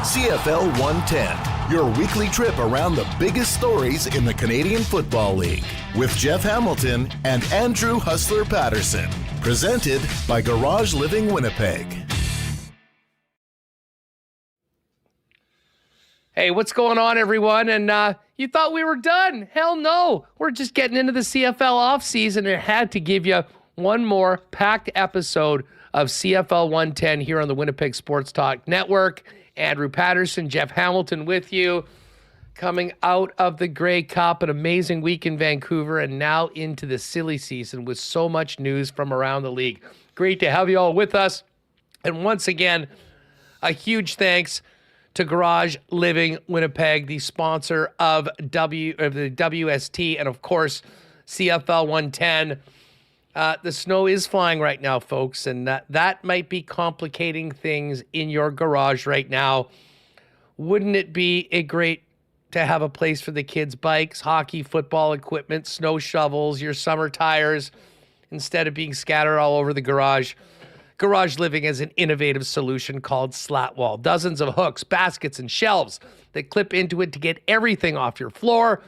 CFL 110, your weekly trip around the biggest stories in the Canadian Football League with Jeff Hamilton and Andrew Hustler Paterson. Presented by Garage Living Winnipeg. Hey, what's going on, everyone? And you thought we were done? Hell no. We're just getting into the CFL offseason and had to give you one more packed episode of CFL 110 here on the Winnipeg Sports Talk Network. Andrew Paterson, Jeff Hamilton with you, coming out of the Grey Cup, an amazing week in Vancouver, and now into the silly season with so much news from around the league. Great to have you all with us. And once again, a huge thanks to Garage Living Winnipeg, the sponsor of the WST and, of course, CFL 110. The snow is flying right now, folks, and that might be complicating things in your garage right now. Wouldn't it be great to have a place for the kids' bikes, hockey, football equipment, snow shovels, your summer tires, instead of being scattered all over the garage? Garage Living has an innovative solution called Slatwall. Dozens of hooks, baskets, and shelves that clip into it to get everything off your floor.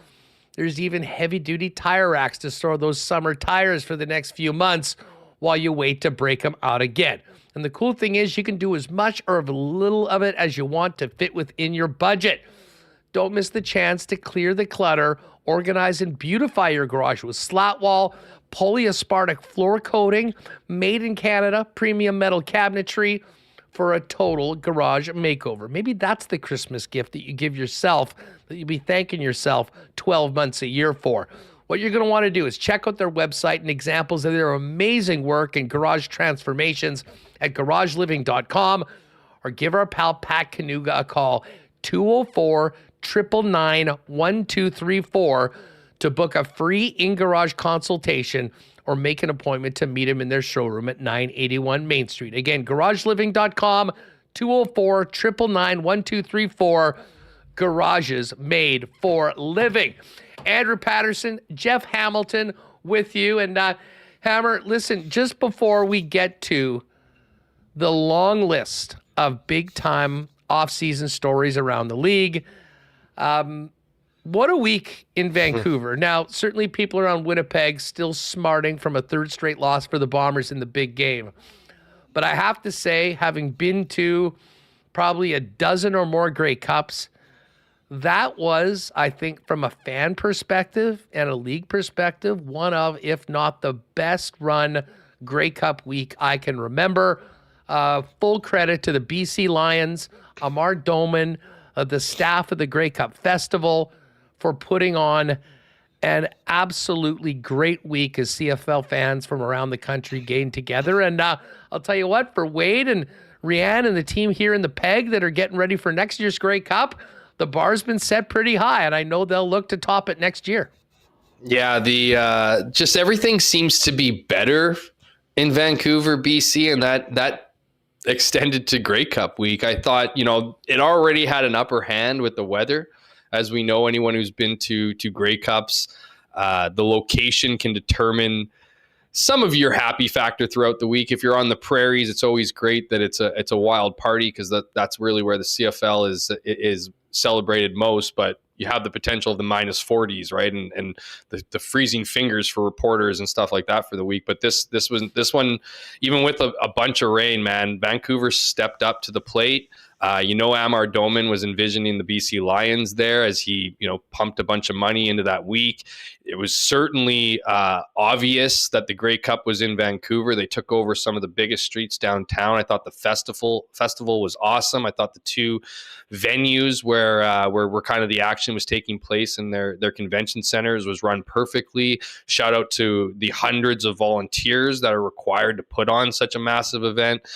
There's even heavy-duty tire racks to store those summer tires for the next few months while you wait to break them out again. And the cool thing is you can do as much or as little of it as you want to fit within your budget. Don't miss the chance to clear the clutter, organize and beautify your garage with Slatwall, polyaspartic floor coating, made in Canada, premium metal cabinetry for a total garage makeover. Maybe that's the Christmas gift that you give yourself that you'll be thanking yourself 12 months a year for. What you're going to want to do is check out their website and examples of their amazing work and garage transformations at garageliving.com, or give our pal Pat Kanuga a call, 204-999-1234, to book a free in-garage consultation or make an appointment to meet him in their showroom at 981 Main Street. Again, garageliving.com, 204-999-1234. Garages made for living. Andrew Paterson, Jeff Hamilton with you. And Hammer, listen, just before we get to the long list of big-time off-season stories around the league, what a week in Vancouver. Now, certainly people around Winnipeg still smarting from a third straight loss for the Bombers in the big game. But I have to say, having been to probably a dozen or more Grey Cups, that was, I think, from a fan perspective and a league perspective, one of, if not the best run Grey Cup week I can remember. Full credit to the BC Lions, Amar Doman, the staff of the Grey Cup Festival, for putting on an absolutely great week as CFL fans from around the country gained together. And I'll tell you what, for Wade and Rianne and the team here in the Peg that are getting ready for next year's Grey Cup, the bar's been set pretty high, and I know they'll look to top it next year. Yeah, the just everything seems to be better in Vancouver, BC, and that extended to Grey Cup week. I thought, it already had an upper hand with the weather. As we know, anyone who's been to Grey Cups, the location can determine some of your happy factor throughout the week. If you're on the prairies, it's always great that it's a wild party, because that's really where the CFL is celebrated most. But you have the potential of the minus 40s, right, and the freezing fingers for reporters and stuff like that for the week. But this one, even with a bunch of rain, man, Vancouver stepped up to the plate. Amar Doman was envisioning the BC Lions there as he, pumped a bunch of money into that week. It was certainly obvious that the Grey Cup was in Vancouver. They took over some of the biggest streets downtown. I thought the festival was awesome. I thought the two venues where kind of the action was taking place in their convention centers was run perfectly. Shout out to the hundreds of volunteers that are required to put on such a massive event.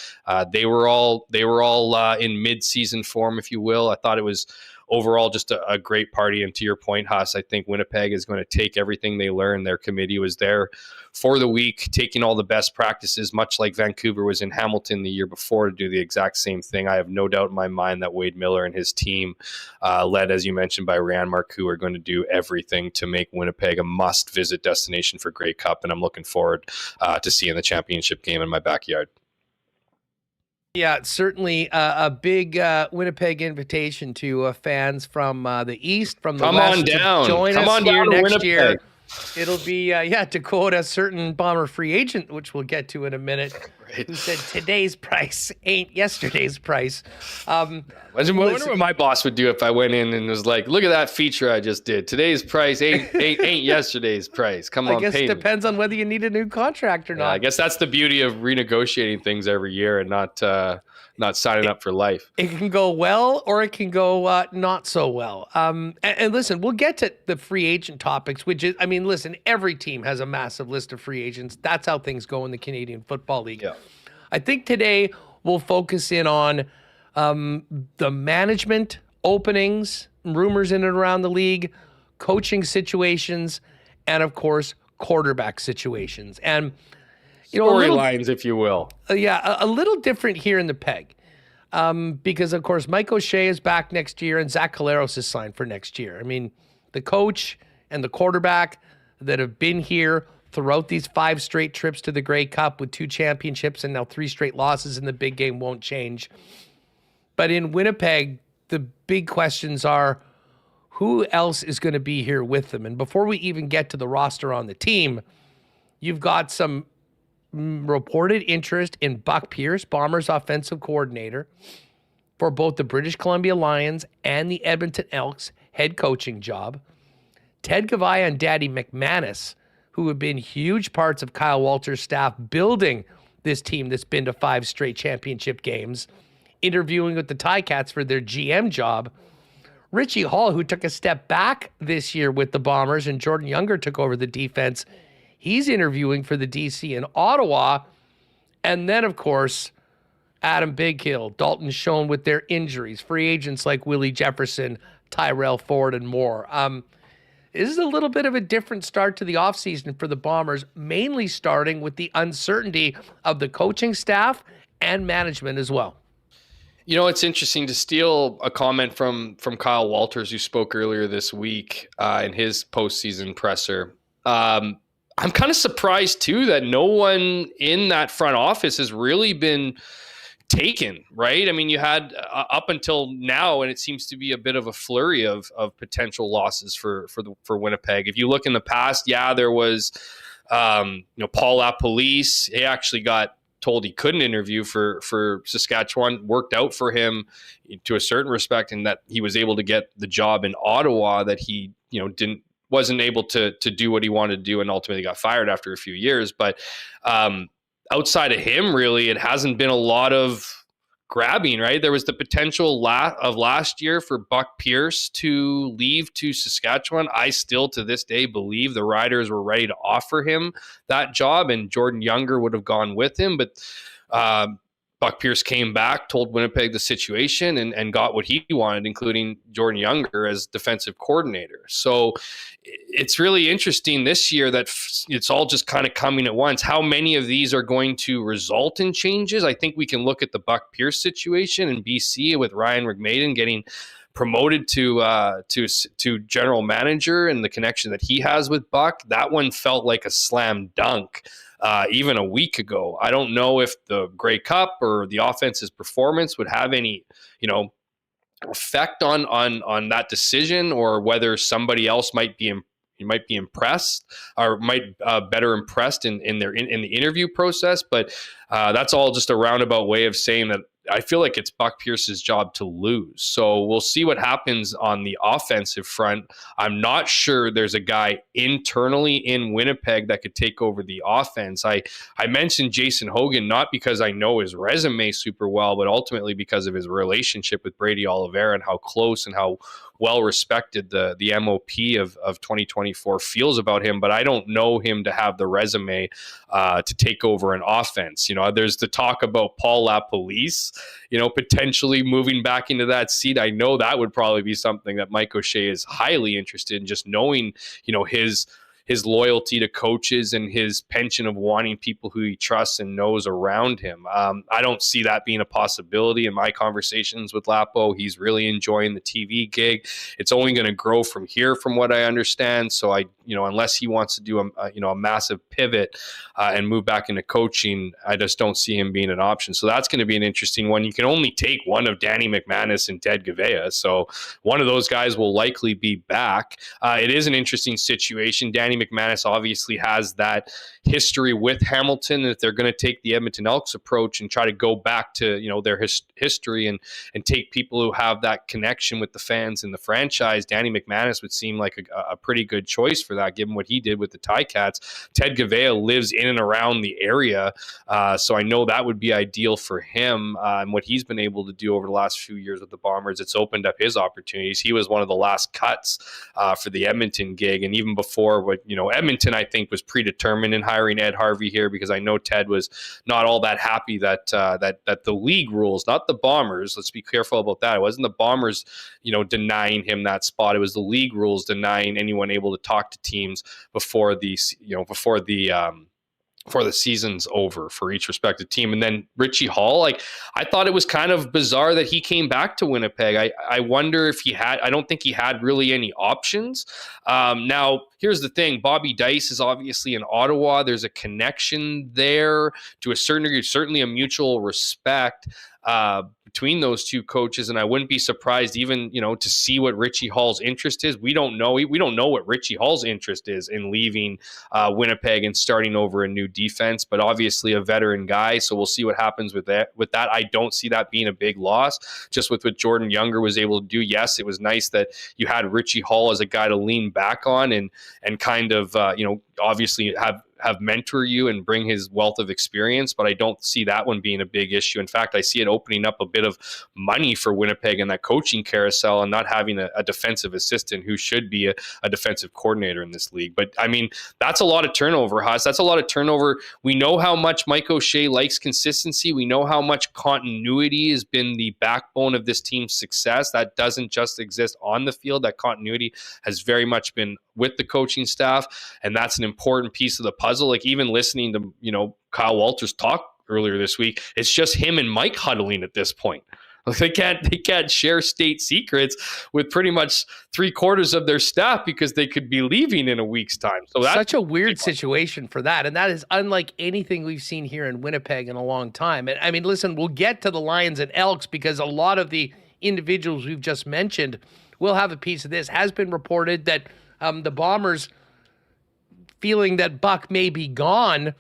They were all in mid-season form, if you will. I thought it was overall just a great party. And to your point, Haas, I think Winnipeg is going to take everything they learned. Their committee was there for the week, taking all the best practices, much like Vancouver was in Hamilton the year before, to do the exact same thing. I have no doubt in my mind that Wade Miller and his team, led, as you mentioned, by Ryan Marcoux, are going to do everything to make Winnipeg a must-visit destination for Grey Cup. And I'm looking forward to seeing the championship game in my backyard. Yeah, certainly a big Winnipeg invitation to fans from the East, from the Come West on down. to join Come us on here down to next Winnipeg. year. It'll be, to quote a certain Bomber free agent, which we'll get to in a minute, who said today's price ain't yesterday's price. I wonder what my boss would do if I went in and was like, look at that feature I just did. Today's price ain't yesterday's price. Come on, I guess pay it me. depends on whether you need a new contract or not. I guess that's the beauty of renegotiating things every year and not signing up for life. It can go well or it can go not so well. And listen, we'll get to the free agent topics, which is, listen, every team has a massive list of free agents. That's how things go in the Canadian Football League. Yeah. I think today we'll focus in on the management openings, rumors in and around the league, coaching situations, and of course, quarterback situations. And storylines, if you will. A little different here in the Peg. Because, of course, Mike O'Shea is back next year and Zach Collaros is signed for next year. The coach and the quarterback that have been here throughout these 5 straight trips to the Grey Cup with 2 championships and now 3 straight losses in the big game won't change. But in Winnipeg, the big questions are who else is going to be here with them? And before we even get to the roster on the team, you've got some reported interest in Buck Pierce, Bombers offensive coordinator, for both the British Columbia Lions and the Edmonton Elks head coaching job. Ted Gavaya and Daddy McManus, who have been huge parts of Kyle Walter's staff building this team that's been to 5 straight championship games, interviewing with the Ticats for their GM job. Richie Hall, who took a step back this year with the Bombers, and Jordan Younger took over the defense. He's interviewing for the DC in Ottawa. And then, of course, Adam Bighill, Dalton Schoen with their injuries, free agents like Willie Jefferson, Tyrell Ford, and more. This is a little bit of a different start to the offseason for the Bombers, mainly starting with the uncertainty of the coaching staff and management as well. It's interesting to steal a comment from Kyle Walters, who spoke earlier this week in his postseason presser. I'm kind of surprised, too, that no one in that front office has really been taken, right? You had up until now, and it seems to be a bit of a flurry of potential losses for Winnipeg. If you look in the past, there was Paul LaPolice. He actually got told he couldn't interview for Saskatchewan. Worked out for him to a certain respect, in that he was able to get the job in Ottawa that he wasn't able to do what he wanted to do, and ultimately got fired after a few years. But outside of him, really, it hasn't been a lot of grabbing, right? There was the potential of last year for Buck Pierce to leave to Saskatchewan. I still, to this day, believe the Riders were ready to offer him that job, and Jordan Younger would have gone with him. But Buck Pierce came back, told Winnipeg the situation, and got what he wanted, including Jordan Younger as defensive coordinator. So it's really interesting this year that it's all just kind of coming at once. How many of these are going to result in changes? I think we can look at the Buck Pierce situation in BC with Ryan McMaden getting promoted to general manager, and the connection that he has with Buck. That one felt like a slam dunk. Even a week ago. I don't know if the Grey Cup or the offense's performance would have any, effect on that decision, or whether somebody else might be impressed, or might better impressed in the interview process. But that's all just a roundabout way of saying that I feel like it's Buck Pierce's job to lose. So we'll see what happens on the offensive front. I'm not sure there's a guy internally in Winnipeg that could take over the offense. I mentioned Jason Hogan, not because I know his resume super well, but ultimately because of his relationship with Brady Oliveira and how close and how well respected the MOP of 2024 feels about him. But I don't know him to have the resume to take over an offense. There's the talk about Paul LaPolice, potentially moving back into that seat. I know that would probably be something that Mike O'Shea is highly interested in, just knowing, his his loyalty to coaches and his penchant of wanting people who he trusts and knows around him. I don't see that being a possibility in my conversations with Lapo. He's really enjoying the TV gig. It's only going to grow from here, from what I understand. So unless he wants to do a massive pivot and move back into coaching, I just don't see him being an option. So that's going to be an interesting one. You can only take one of Danny McManus and Ted Gavea. So one of those guys will likely be back. It is an interesting situation. Danny McManus obviously has that history with Hamilton, that they're going to take the Edmonton Elks approach and try to go back to their history and take people who have that connection with the fans and the franchise. Danny McManus would seem like a pretty good choice for that, given what he did with the Ticats. Ted Gavea lives in and around the area, so I know that would be ideal for him, and what he's been able to do over the last few years with the Bombers. It's opened up his opportunities. He was one of the last cuts for the Edmonton gig, and even before Edmonton, I think, was predetermined in hiring Ed Harvey here, because I know Ted was not all that happy that the league rules, not the Bombers. Let's be careful about that. It wasn't the Bombers, denying him that spot. It was the league rules denying anyone able to talk to teams before the season's over for each respective team. And then Richie Hall, I thought it was kind of bizarre that he came back to Winnipeg. I wonder if I don't think he had really any options. Now, here's the thing. Bobby Dice is obviously in Ottawa. There's a connection there to a certain degree, certainly a mutual respect between those two coaches, and I wouldn't be surprised even to see what Richie Hall's interest is. We don't know what Richie Hall's interest is in leaving Winnipeg and starting over a new defense, but obviously a veteran guy, so we'll see what happens with that. I don't see that being a big loss. Just with what Jordan Younger was able to do, yes, it was nice that you had Richie Hall as a guy to lean back on and kind of obviously have mentor you and bring his wealth of experience, but I don't see that one being a big issue. In fact, I see it opening up a bit of money for Winnipeg in that coaching carousel and not having a defensive assistant who should be a defensive coordinator in this league. But I mean, that's a lot of turnover, Huss. That's a lot of turnover. We know how much Mike O'Shea likes consistency. We know how much continuity has been the backbone of this team's success. That doesn't just exist on the field. That continuity has very much been with the coaching staff, and that's an important piece of the puzzle. Like, even listening to Kyle Walters talk earlier this week, it's just him and Mike huddling at this point. Like, they can't share state secrets with pretty much 3/4 of their staff because they could be leaving in a week's time. So that's such a weird situation for that, and that is unlike anything we've seen here in Winnipeg in a long time. And I mean, listen, we'll get to the Lions and Elks because a lot of the individuals we've just mentioned will have a piece of this. Has been reported that the Bombers, feeling that Buck may be gone,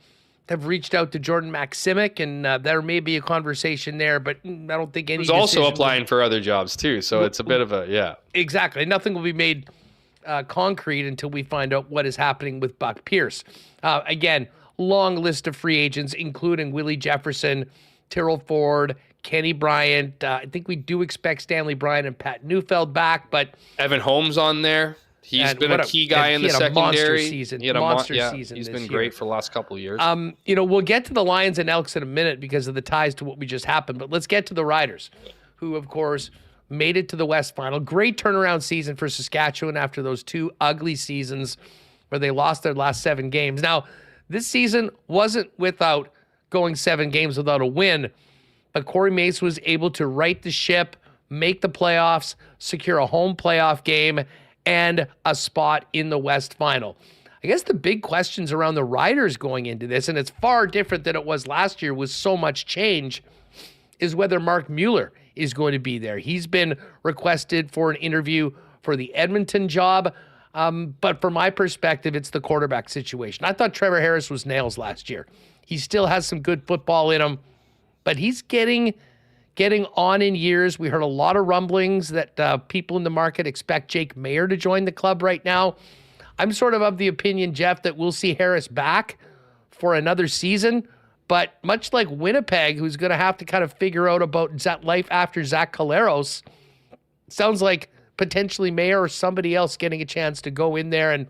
have reached out to Jordan Maximic, and there may be a conversation there, but I don't think any. He's also applying for other jobs too, so it's a bit of a Exactly. Nothing will be made concrete until we find out what is happening with Buck Pierce. Again, long list of free agents, including Willie Jefferson, Tyrrell Ford, Kenny Bryant. I think we do expect Stanley Bryant and Pat Neufeld back, but Evan Holmes on there. He's been a key guy in the secondary. He had a monster season. He's been great for the last couple of years. We'll get to the Lions and Elks in a minute because of the ties to what we just happened, but let's get to the Riders, who, of course, made it to the West Final. Great turnaround season for Saskatchewan after those two ugly seasons where they lost their last 7 games. Now, this season wasn't without going 7 games without a win, but Corey Mace was able to right the ship, make the playoffs, secure a home playoff game, and a spot in the West Final. I guess the big questions around the Riders going into this, and it's far different than it was last year with so much change, is whether Mark Mueller is going to be there. He's been requested for an interview for the Edmonton job, but from my perspective, it's the quarterback situation. I thought Trevor Harris was nails last year. He still has some good football in him, but he's getting on in years. We heard a lot of rumblings that people in the market expect Jake Mayer to join the club right now. I'm sort of the opinion, Jeff, that we'll see Harris back for another season, but much like Winnipeg, who's going to have to kind of figure out about life after Zach Collaros, sounds like potentially Mayer or somebody else getting a chance to go in there and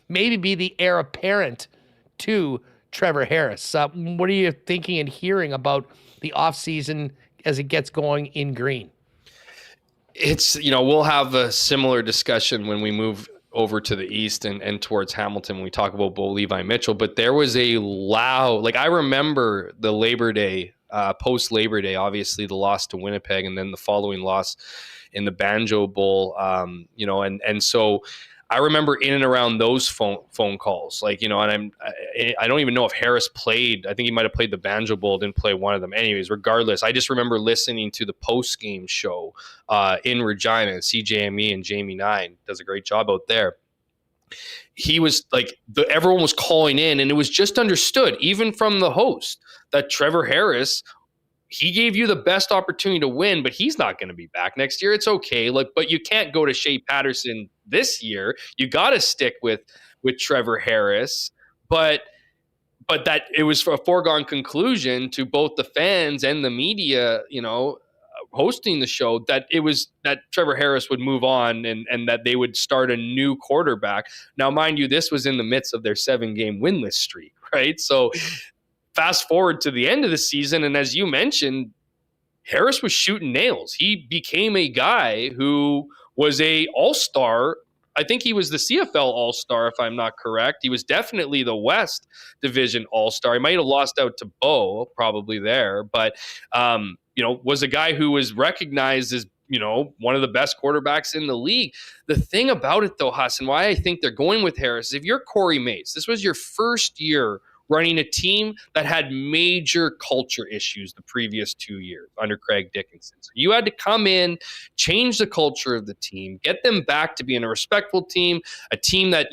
maybe be the heir apparent to Trevor Harris. What are you thinking and hearing about the offseason as it gets going in green? It's, we'll have a similar discussion when we move over to the east and towards Hamilton when we talk about Bo Levi Mitchell, but there was a loud, like I remember the Labor Day, post Labor Day, obviously the loss to Winnipeg and then the following loss in the Banjo Bowl, and so I remember in and around those phone calls, like, and I don't even know if Harris played. I think he might have played the Banjo Bowl, didn't play one of them. Anyways, regardless, I just remember listening to the post-game show in Regina. CJME and Jamie Nine does a great job out there. He was like, everyone was calling in, and it was just understood, even from the host, that Trevor Harris, he gave you the best opportunity to win, but he's not going to be back next year. It's okay. But you can't go to Shea Paterson this year. You got to stick with Trevor Harris. But that it was a foregone conclusion to both the fans and the media, hosting the show, that Trevor Harris would move on and that they would start a new quarterback. Now, mind you, this was in the midst of their 7-game winless streak, right? So fast forward to the end of the season, and as you mentioned, Harris was shooting nails. He became a guy who was a all-star. I think he was the CFL all-star, if I'm not correct. He was definitely the West Division all-star. He might have lost out to Bo, probably there, but was a guy who was recognized as one of the best quarterbacks in the league. The thing about it, though, Hassan, why I think they're going with Harris is if you're Corey Mace, this was your first year running a team that had major culture issues the previous 2 years under Craig Dickinson. So you had to come in, change the culture of the team, get them back to being a respectful team, a team that,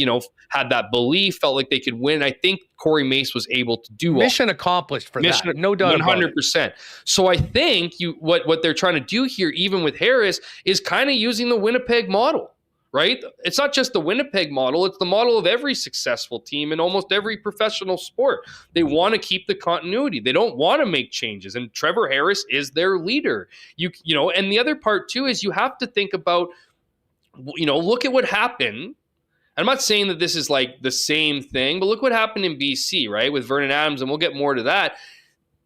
had that belief, felt like they could win. I think Corey Mace was able to do mission accomplished for that. No doubt 100%. So I think what they're trying to do here, even with Harris, is kind of using the Winnipeg model. Right? It's not just the Winnipeg model. It's the model of every successful team in almost every professional sport. They want to keep the continuity. They don't want to make changes. And Trevor Harris is their leader. And the other part too is you have to think about, look at what happened. I'm not saying that this is like the same thing, but look what happened in BC, right? With Vernon Adams, and we'll get more to that.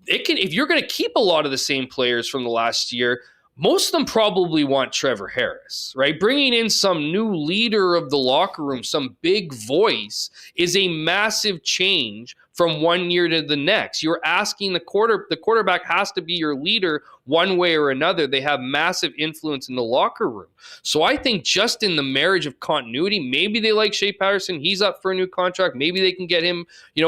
If you're going to keep a lot of the same players from the last year, most of them probably want Trevor Harris, right? Bringing in some new leader of the locker room, some big voice, is a massive change from one year to the next. You're asking the quarterback has to be your leader one way or another. They have massive influence in the locker room. So I think just in the marriage of continuity, maybe they like Shea Patterson. He's up for a new contract. Maybe they can get him,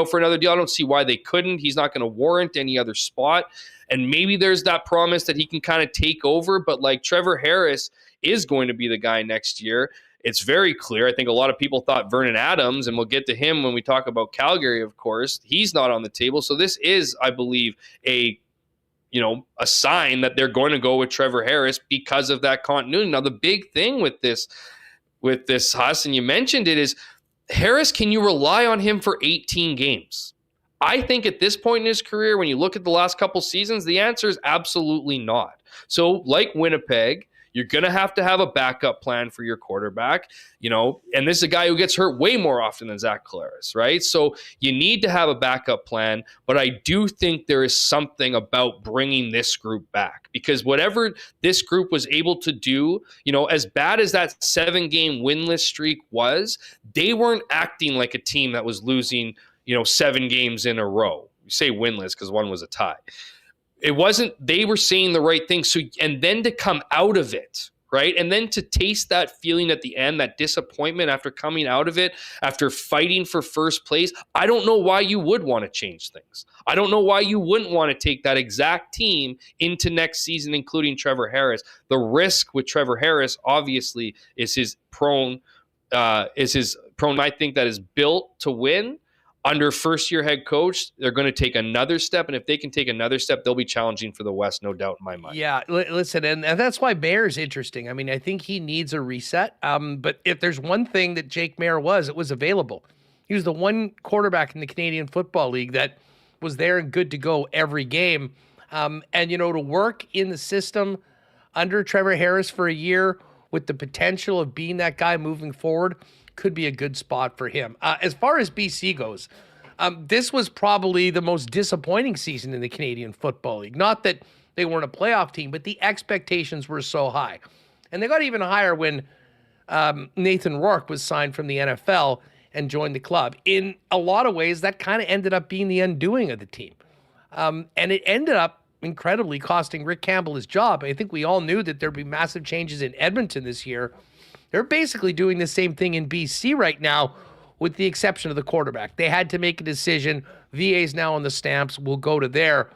for another deal. I don't see why they couldn't. He's not going to warrant any other spot. And maybe there's that promise that he can kind of take over. But like Trevor Harris is going to be the guy next year. It's very clear. I think a lot of people thought Vernon Adams, and we'll get to him when we talk about Calgary, of course. He's not on the table. So this is, I believe, a sign that they're going to go with Trevor Harris because of that continuity. Now, the big thing with this, Hassan, you mentioned it, is Harris, can you rely on him for 18 games? I think at this point in his career, when you look at the last couple seasons, the answer is absolutely not. So like Winnipeg, you're going to have a backup plan for your quarterback, and this is a guy who gets hurt way more often than Zach Collaros, right? So you need to have a backup plan, but I do think there is something about bringing this group back, because whatever this group was able to do, as bad as that 7-game winless streak was, they weren't acting like a team that was losing 7 games in a row. You say winless because one was a tie. It wasn't, they were saying the right thing. So, and then to come out of it, right? And then to taste that feeling at the end, that disappointment after coming out of it, after fighting for first place, I don't know why you would want to change things. I don't know why you wouldn't want to take that exact team into next season, including Trevor Harris. The risk with Trevor Harris, obviously, is his prone, I think, that is built to win. Under first-year head coach, they're going to take another step, and if they can take another step, they'll be challenging for the West, no doubt in my mind. Yeah, listen, and that's why Maier's interesting. I mean, I think he needs a reset, but if there's one thing that Jake Maier it was available. He was the one quarterback in the Canadian Football League that was there and good to go every game. And, to work in the system under Trevor Harris for a year with the potential of being that guy moving forward could be a good spot for him. As far as BC goes, this was probably the most disappointing season in the Canadian Football League. Not that they weren't a playoff team, but the expectations were so high. And they got even higher when Nathan Rourke was signed from the NFL and joined the club. In a lot of ways, that kind of ended up being the undoing of the team. And it ended up incredibly costing Rick Campbell his job. I think we all knew that there'd be massive changes in Edmonton this year. They're basically doing the same thing in BC right now, with the exception of the quarterback. They had to make a decision. VA's now on the Stamps. We'll go to there.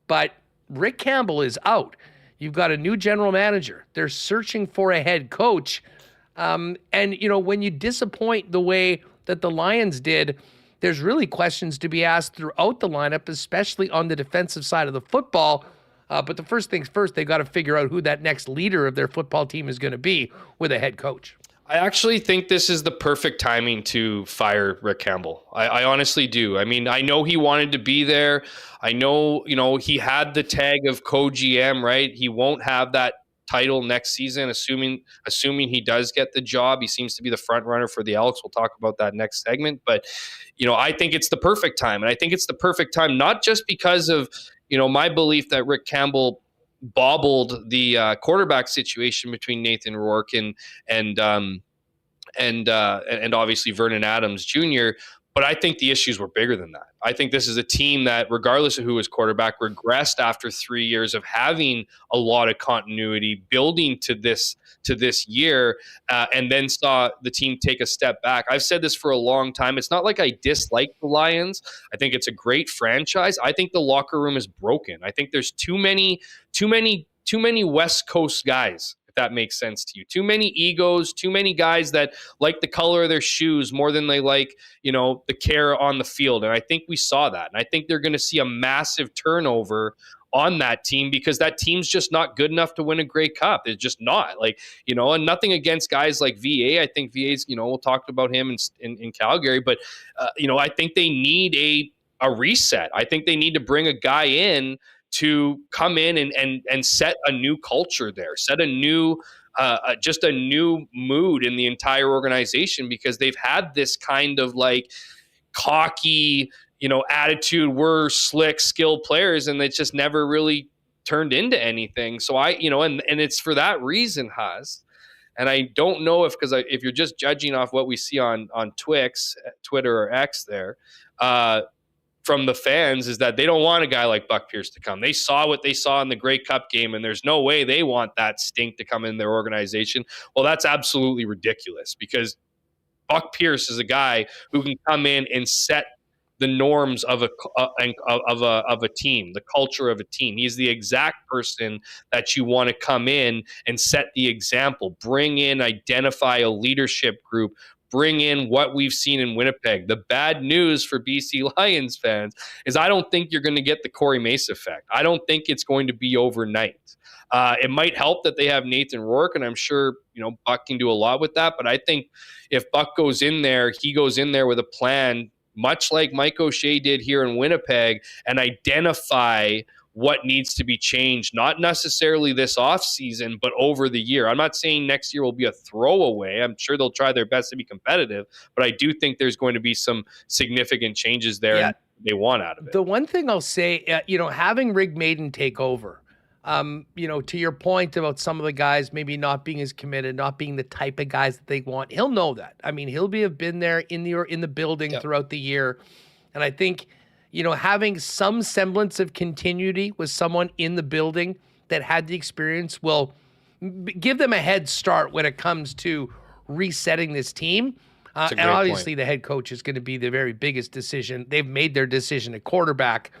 But Rick Campbell is out. You've got a new general manager. They're searching for a head coach. And, when you disappoint the way that the Lions did, there's really questions to be asked throughout the lineup, especially on the defensive side of the football. But the first things first, they've got to figure out who that next leader of their football team is going to be with a head coach. I actually think this is the perfect timing to fire Rick Campbell. I honestly do. I mean, I know he wanted to be there. I know, he had the tag of co-GM, right? He won't have that title next season, assuming he does get the job. He seems to be the front runner for the Elks. We'll talk about that next segment. But, I think it's the perfect time. And I think it's the perfect time, not just because of, my belief that Rick Campbell bobbled the quarterback situation between Nathan Rourke and obviously Vernon Adams Jr., but I think the issues were bigger than that. I think this is a team that, regardless of who was quarterback, regressed after 3 years of having a lot of continuity, building to this year, and then saw the team take a step back. I've said this for a long time. It's not like I dislike the Lions. I think it's a great franchise. I think the locker room is broken. I think there's too many West Coast guys, if that makes sense to you. Too many egos, too many guys that like the color of their shoes more than they like, the care on the field. And I think we saw that. And I think they're going to see a massive turnover on that team because that team's just not good enough to win a Grey Cup. It's just not. And nothing against guys like VA. I think VA's, we'll talk about him in Calgary, but, I think they need a reset. I think they need to bring a guy in to come in and set a new culture there, set a new, just a new mood in the entire organization, because they've had this kind of cocky, attitude. We're slick, skilled players, and it's just never really turned into anything. So and it's for that reason, Haz. And I don't know if you're just judging off what we see on Twitter or X there, from the fans, is that they don't want a guy like Buck Pierce to come. They saw what they saw in the Grey Cup game, and there's no way they want that stink to come in their organization. Well, that's absolutely ridiculous, because Buck Pierce is a guy who can come in and set the norms of a team, the culture of a team. He's the exact person that you want to come in and set the example, bring in, identify a leadership group, bring in what we've seen in Winnipeg. The bad news for BC Lions fans is I don't think you're going to get the Corey Mace effect. I don't think it's going to be overnight. It might help that they have Nathan Rourke, and I'm sure Buck can do a lot with that. But I think if Buck goes in there, he goes in there with a plan, much like Mike O'Shea did here in Winnipeg, and identify what needs to be changed, not necessarily this offseason, but over the year. I'm not saying next year will be a throwaway. I'm sure they'll try their best to be competitive, but I do think there's going to be some significant changes there. Yeah. They want out of it. The one thing I'll say, having Rick Maiden take over, to your point about some of the guys maybe not being as committed, not being the type of guys that they want, he'll know that. I mean, he'll have been there in the building throughout the year. And I think, having some semblance of continuity with someone in the building that had the experience will give them a head start when it comes to resetting this team. And obviously the head coach is going to be the very biggest decision. They've made their decision at quarterback,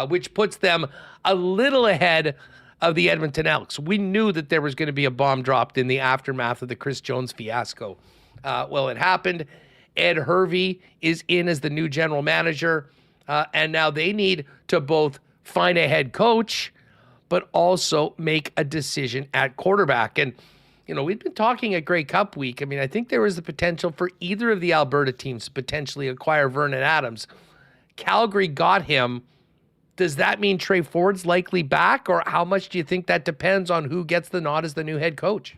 which puts them a little ahead of the Edmonton Elks. We knew that there was going to be a bomb dropped in the aftermath of the Chris Jones fiasco. Well, it happened. Ed Hervey is in as the new general manager. And now they need to both find a head coach, but also make a decision at quarterback. And, we've been talking at Grey Cup week. I mean, I think there was the potential for either of the Alberta teams to potentially acquire Vernon Adams. Calgary got him. Does that mean Trey Ford's likely back, or how much do you think that depends on who gets the nod as the new head coach?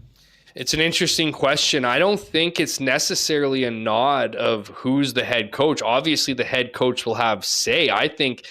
It's an interesting question. I don't think it's necessarily a nod of who's the head coach. Obviously, the head coach will have say. I think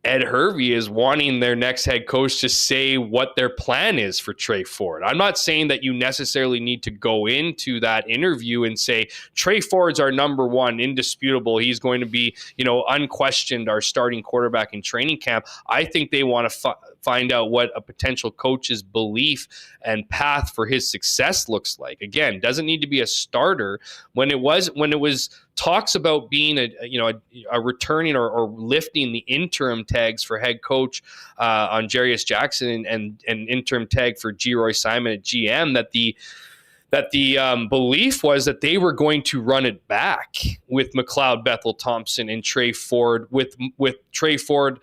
Ed Hervey is wanting their next head coach to say what their plan is for Trey Ford. I'm not saying that you necessarily need to go into that interview and say, Trey Ford's our number one, indisputable. He's going to be, unquestioned our starting quarterback in training camp. I think they want to find out what a potential coach's belief and path for his success looks like. Again, doesn't need to be a starter. When it was talks about being a returning or lifting the interim tags for head coach on Jarius Jackson and interim tag for G. Roy Simon at GM, that the belief was that they were going to run it back with McLeod, Bethel Thompson, and Trey Ford, with Trey Ford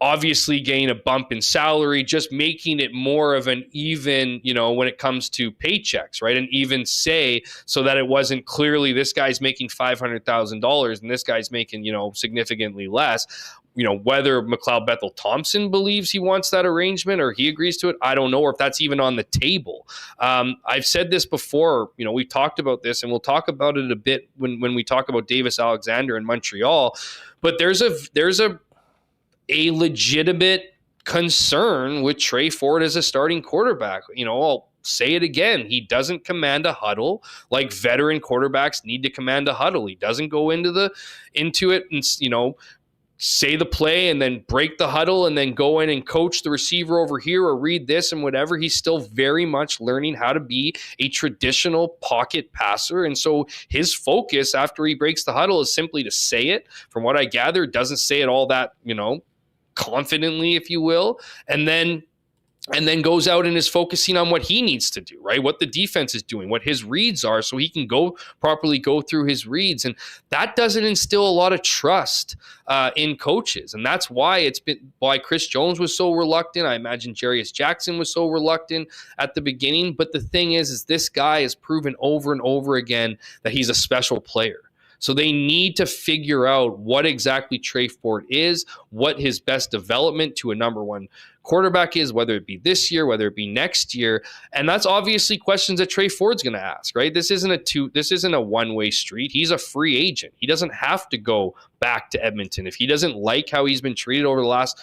obviously getting a bump in salary, just making it more of an even, when it comes to paychecks, right? An even say, so that it wasn't clearly this guy's making $500,000 and this guy's making, significantly less. Whether McLeod Bethel Thompson believes he wants that arrangement or he agrees to it, I don't know, or if that's even on the table. I've said this before, we've talked about this, and we'll talk about it a bit when we talk about Davis Alexander in Montreal, but there's a legitimate concern with Trey Ford as a starting quarterback. I'll say it again. He doesn't command a huddle like veteran quarterbacks need to command a huddle. He doesn't go into it and, say the play and then break the huddle and then go in and coach the receiver over here or read this and whatever. He's still very much learning how to be a traditional pocket passer. And so his focus after he breaks the huddle is simply to say it. From what I gather, doesn't say it all that, confidently, if you will, and then goes out and is focusing on what he needs to do, right? What the defense is doing, what his reads are, so he can properly go through his reads. And that doesn't instill a lot of trust in coaches. And that's why why Chris Jones was so reluctant. I imagine Jarius Jackson was so reluctant at the beginning. But the thing is this guy has proven over and over again that he's a special player. So they need to figure out what exactly Trey Ford is, what his best development to a number one quarterback is, whether it be this year, whether it be next year. And that's obviously questions that Trey Ford's going to ask, right? This isn't a one-way street. He's a free agent. He doesn't have to go back to Edmonton. If he doesn't like how he's been treated over the last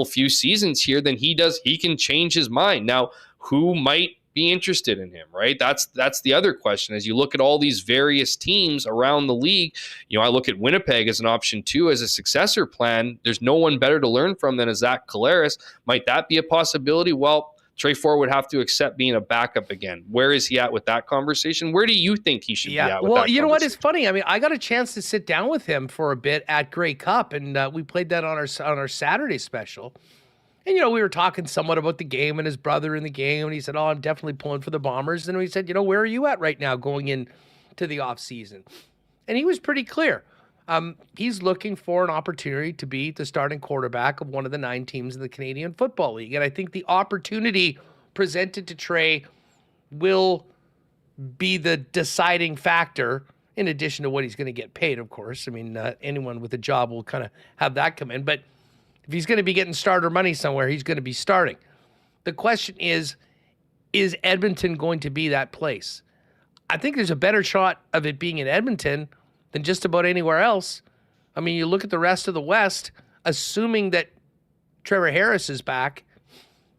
few seasons here, then he can change his mind. Now, who might be interested in him, right? That's the other question. As you look at all these various teams around the league, I look at Winnipeg as an option too, as a successor plan. There's no one better to learn from than a Zach Collaros. Might that be a possibility? Well, Trey Ford would have to accept being a backup again. Where is he at with that conversation? Where do you think he should be at with that conversation? Know what? It's funny. I mean, I got a chance to sit down with him for a bit at Grey Cup, and we played that on our Saturday special. And, we were talking somewhat about the game and his brother in the game. And he said, I'm definitely pulling for the Bombers. And we said, where are you at right now going into the offseason? And he was pretty clear. He's looking for an opportunity to be the starting quarterback of one of the 9 teams in the Canadian Football League. And I think the opportunity presented to Trey will be the deciding factor, in addition to what he's going to get paid, of course. I mean, anyone with a job will kind of have that come in. But if he's going to be getting starter money somewhere, he's going to be starting. The question is Edmonton going to be that place? I think there's a better shot of it being in Edmonton than just about anywhere else. I mean, you look at the rest of the West, assuming that Trevor Harris is back,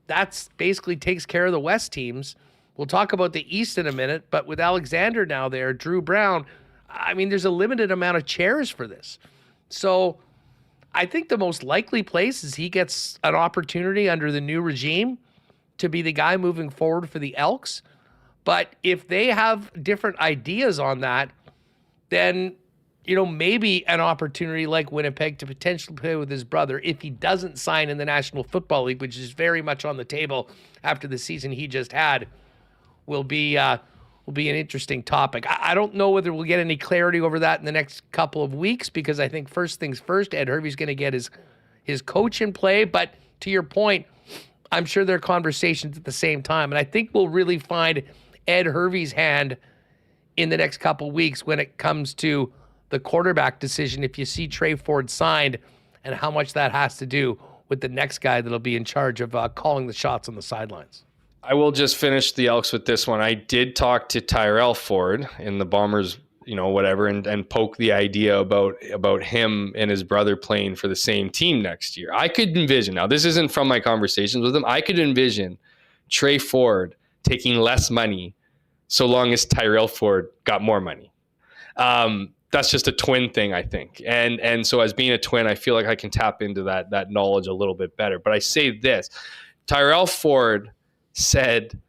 that's basically takes care of the West teams. We'll talk about the East in a minute, but with Alexander now there, Drew Brown, I mean, there's a limited amount of chairs for this. So I think the most likely place is he gets an opportunity under the new regime to be the guy moving forward for the Elks. But if they have different ideas on that, then, maybe an opportunity like Winnipeg to potentially play with his brother if he doesn't sign in the National Football League, which is very much on the table after the season he just had, will be an interesting topic. I don't know whether we'll get any clarity over that in the next couple of weeks, because I think first things first, Ed Hervey's going to get his coach in play. But to your point, I'm sure there are conversations at the same time. And I think we'll really find Ed Hervey's hand in the next couple of weeks when it comes to the quarterback decision, if you see Trey Ford signed, and how much that has to do with the next guy that'll be in charge of calling the shots on the sidelines. I will just finish the Elks with this one. I did talk to Tyrell Ford in the Bombers whatever, and poke the idea about him and his brother playing for the same team next year. I could envision, now this isn't from my conversations with him, I could envision Trey Ford taking less money so long as Tyrell Ford got more money. That's just a twin thing, I think. And so as being a twin, I feel like I can tap into that knowledge a little bit better. But I say this, Tyrell Ford said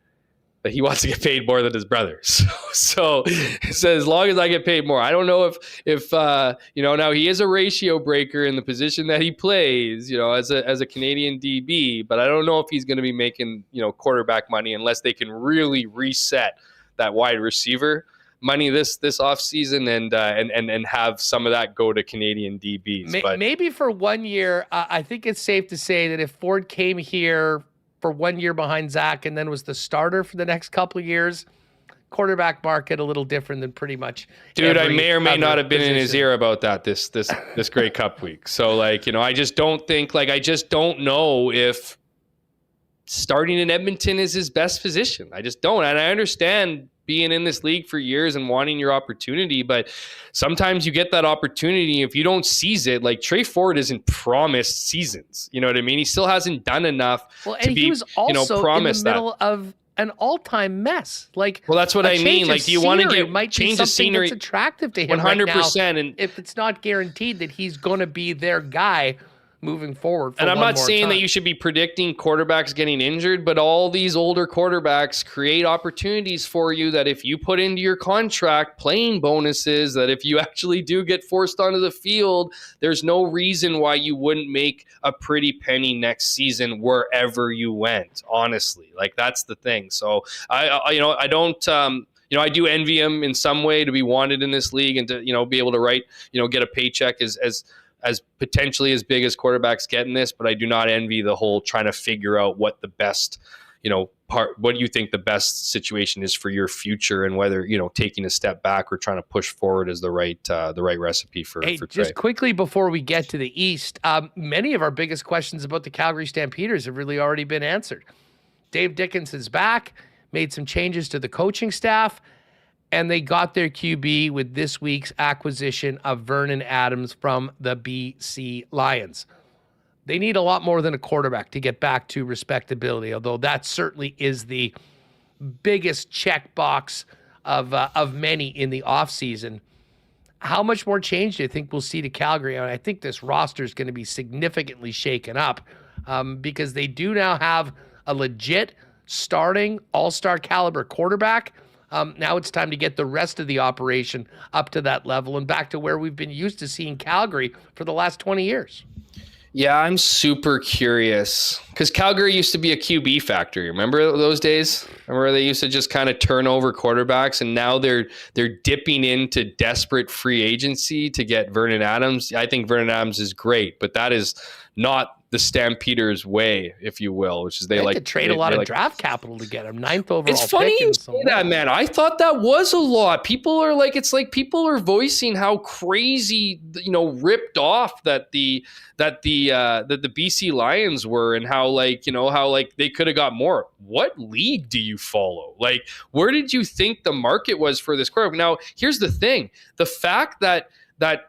that he wants to get paid more than his brother. So he said, as long as I get paid more. I don't know if now he is a ratio breaker in the position that he plays, as a Canadian DB, but I don't know if he's going to be making, quarterback money unless they can really reset that wide receiver money this offseason and have some of that go to Canadian DBs. But maybe for 1 year, I think it's safe to say that if Ford came here for 1 year behind Zach and then was the starter for the next couple of years, quarterback market a little different than pretty much. Dude, I may or may not have been in his ear about that this Grey Cup week. So I just don't know if starting in Edmonton is his best position. I just don't. And I understand being in this league for years and wanting your opportunity, but sometimes you get that opportunity. If you don't seize it, like Trey Ford isn't promised seasons. You know what I mean? He still hasn't done enough to be, he was also promised in the middle of an all-time mess. Well, that's what I mean. Like, do you want to change the scenery? That's attractive to him 100%. Right now, and if it's not guaranteed that he's going to be their guy moving forward. And I'm not saying that you should be predicting quarterbacks getting injured, but all these older quarterbacks create opportunities for you that if you put into your contract, playing bonuses, that if you actually do get forced onto the field, there's no reason why you wouldn't make a pretty penny next season wherever you went, honestly. Like, that's the thing. So I don't I do envy him in some way to be wanted in this league and to, be able to write, get a paycheck as potentially as big as quarterbacks get in this, but I do not envy the whole trying to figure out what the best, what do you think the best situation is for your future, and whether, taking a step back or trying to push forward is the right recipe for Trey. Just quickly before we get to the East, many of our biggest questions about the Calgary Stampeders have really already been answered. Dave Dickinson's back, made some changes to the coaching staff, and they got their QB with this week's acquisition of Vernon Adams from the BC Lions. They need a lot more than a quarterback to get back to respectability, although that certainly is the biggest checkbox of many in the offseason. How much more change do you think we'll see to Calgary? I think this roster is going to be significantly shaken up because they do now have a legit starting all-star caliber quarterback. Now it's time to get the rest of the operation up to that level and back to where we've been used to seeing Calgary for the last 20 years. Yeah, I'm super curious because Calgary used to be a QB factory. Remember those days? Remember they used to just kind of turn over quarterbacks, and now they're dipping into desperate free agency to get Vernon Adams. I think Vernon Adams is great, but that is not the Stampeders way, if you will, which is they like to trade a lot of draft capital to get him. 9th overall. It's funny you say that, man. I thought that was a lot. People are like, it's like people are voicing how crazy, ripped off that the BC Lions were, and how they could have got more. What league do you follow? Like, where did you think the market was for this quarterback? Now, here's the thing: the fact that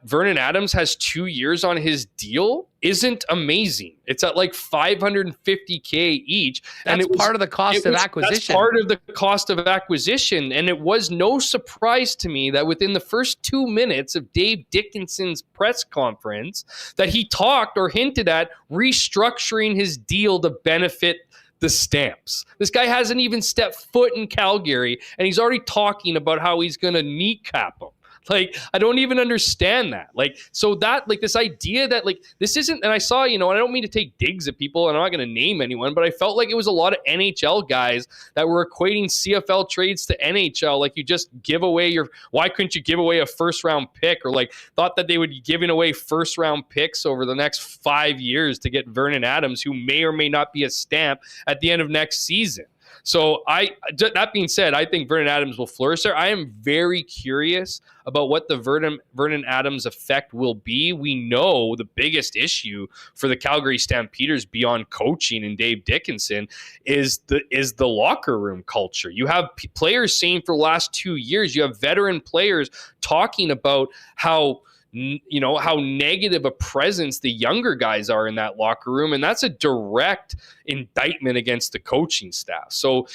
Vernon Adams has 2 years on his deal isn't amazing. It's at like $550K each. That's part of the cost of acquisition. That's part of the cost of acquisition. And it was no surprise to me that within the first 2 minutes of Dave Dickinson's press conference that he talked or hinted at restructuring his deal to benefit the Stamps. This guy hasn't even stepped foot in Calgary, and he's already talking about how he's going to kneecap him. Like, I don't even understand that. Like, so that, like, this idea that, like, this isn't, and I saw, and I don't mean to take digs at people, and I'm not going to name anyone, but I felt like it was a lot of NHL guys that were equating CFL trades to NHL. Like, you just give away why couldn't you give away a first round pick? Or like thought that they would be giving away first round picks over the next 5 years to get Vernon Adams, who may or may not be a Stamp at the end of next season. So that being said, I think Vernon Adams will flourish there. I am very curious about what the Vernon Adams effect will be. We know the biggest issue for the Calgary Stampeders beyond coaching and Dave Dickinson is the locker room culture. You have players saying for the last 2 years, you have veteran players talking about how negative a presence the younger guys are in that locker room. And that's a direct indictment against the coaching staff. So,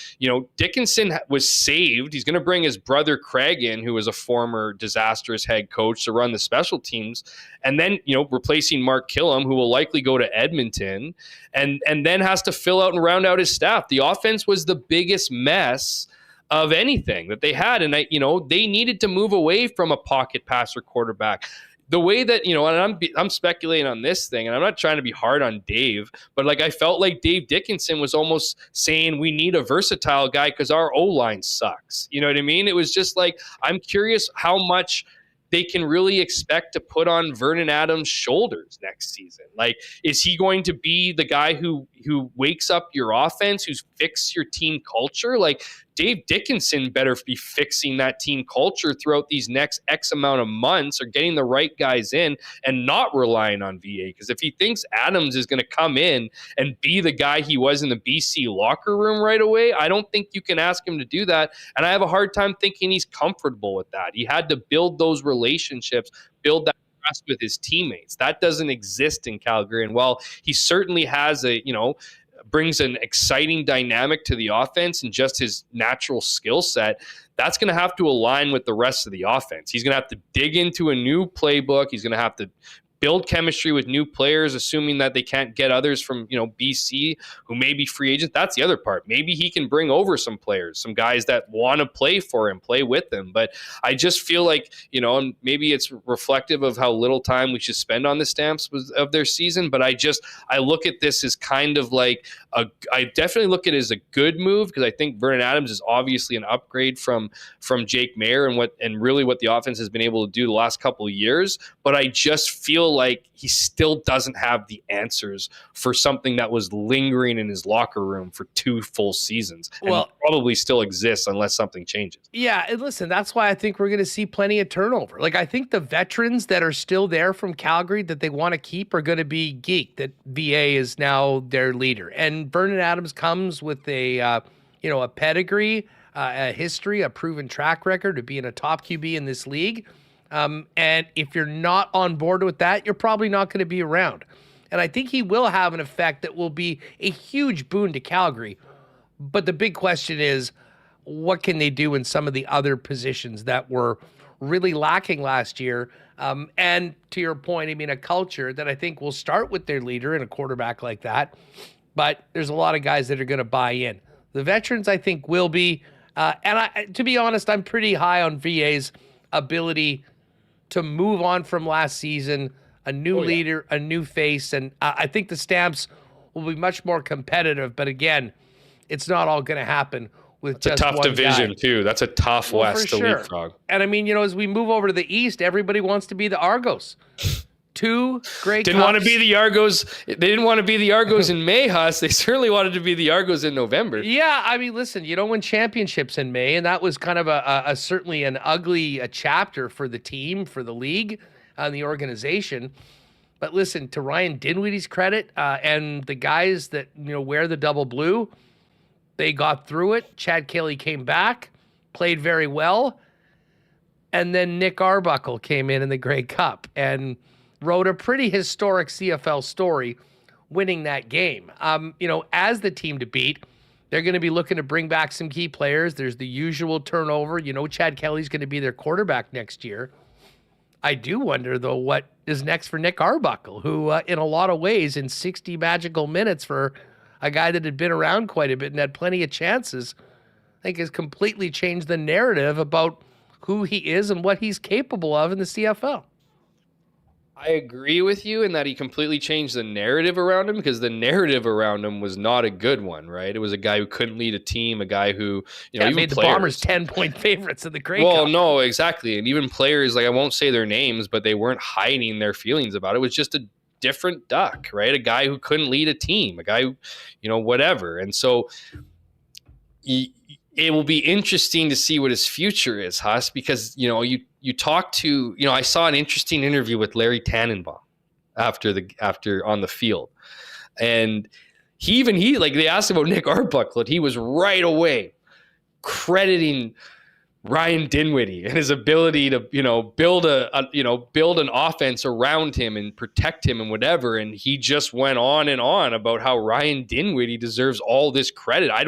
Dickinson was saved. He's going to bring his brother Craig in, who was a former disastrous head coach, to run the special teams. And then, replacing Mark Killam, who will likely go to Edmonton, and then has to fill out and round out his staff. The offense was the biggest mess of anything that they had. And they needed to move away from a pocket passer quarterback. The way that, and I'm speculating on this thing, and I'm not trying to be hard on Dave, but I felt like Dave Dickinson was almost saying we need a versatile guy because our O-line sucks. You know what I mean? It was just I'm curious how much they can really expect to put on Vernon Adams' shoulders next season. Is he going to be the guy who wakes up your offense, who's fixed your team culture? Dave Dickinson better be fixing that team culture throughout these next X amount of months, or getting the right guys in and not relying on VA. Because if he thinks Adams is going to come in and be the guy he was in the BC locker room right away, I don't think you can ask him to do that. And I have a hard time thinking he's comfortable with that. He had to build those relationships, build that trust with his teammates. That doesn't exist in Calgary. And while he certainly has brings an exciting dynamic to the offense and just his natural skill set, that's going to have to align with the rest of the offense. He's going to have to dig into a new playbook. He's going to have to build chemistry with new players, assuming that they can't get others from, BC who may be free agents. That's the other part. Maybe he can bring over some players, some guys that want to play for him, play with him. But I just feel like, and maybe it's reflective of how little time we should spend on the Stamps of their season. But I look at this as kind of I definitely look at it as a good move, because I think Vernon Adams is obviously an upgrade from Jake Maier and really what the offense has been able to do the last couple of years. But I just feel like he still doesn't have the answers for something that was lingering in his locker room for 2 full seasons, and probably still exists unless something changes. Yeah, and listen, that's why I think we're going to see plenty of turnover. I think the veterans that are still there from Calgary that they want to keep are going to be geeked that VA is now their leader. And Vernon Adams comes with a pedigree, a history, a proven track record of being a top QB in this league. And if you're not on board with that, you're probably not going to be around. And I think he will have an effect that will be a huge boon to Calgary. But the big question is, what can they do in some of the other positions that were really lacking last year? And to your point, a culture that I think will start with their leader and a quarterback like that. But there's a lot of guys that are going to buy in. The veterans, I think, will be. To be honest, I'm pretty high on VA's ability to move on from last season, a new leader, a new face. And I think the Stamps will be much more competitive. But again, it's not all going to happen with just one guy. It's a tough division, too. That's a tough West to leapfrog. And as we move over to the East, everybody wants to be the Argos. 2 great Didn't want to be the Argos. They didn't want to be the Argos in May, Huss. They certainly wanted to be the Argos in November. Yeah, listen, you don't win championships in May, and that was kind of a certainly an ugly chapter for the team, for the league, and the organization. But listen, to Ryan Dinwiddie's credit, and the guys that wear the double blue, they got through it. Chad Kelly came back, played very well, and then Nick Arbuckle came in the Grey Cup and wrote a pretty historic CFL story, winning that game. As the team to beat, they're going to be looking to bring back some key players. There's the usual turnover. Chad Kelly's going to be their quarterback next year. I do wonder, though, what is next for Nick Arbuckle, who, in a lot of ways, in 60 magical minutes for a guy that had been around quite a bit and had plenty of chances, I think has completely changed the narrative about who he is and what he's capable of in the CFL. I agree with you in that he completely changed the narrative around him, because the narrative around him was not a good one, right? It was a guy who couldn't lead a team, a guy who, even made the Bombers 10-point favorites in the Grey Cup. Well, no, exactly. And even players, I won't say their names, but they weren't hiding their feelings about it. It was just a different duck, right? A guy who couldn't lead a team, a guy who, whatever. And so it will be interesting to see what his future is, Huss, because, you talk to, I saw an interesting interview with Larry Tannenbaum after on the field. And they asked about Nick Arbuckle, and he was right away crediting Ryan Dinwiddie and his ability to, build an offense around him and protect him and whatever. And he just went on and on about how Ryan Dinwiddie deserves all this credit. I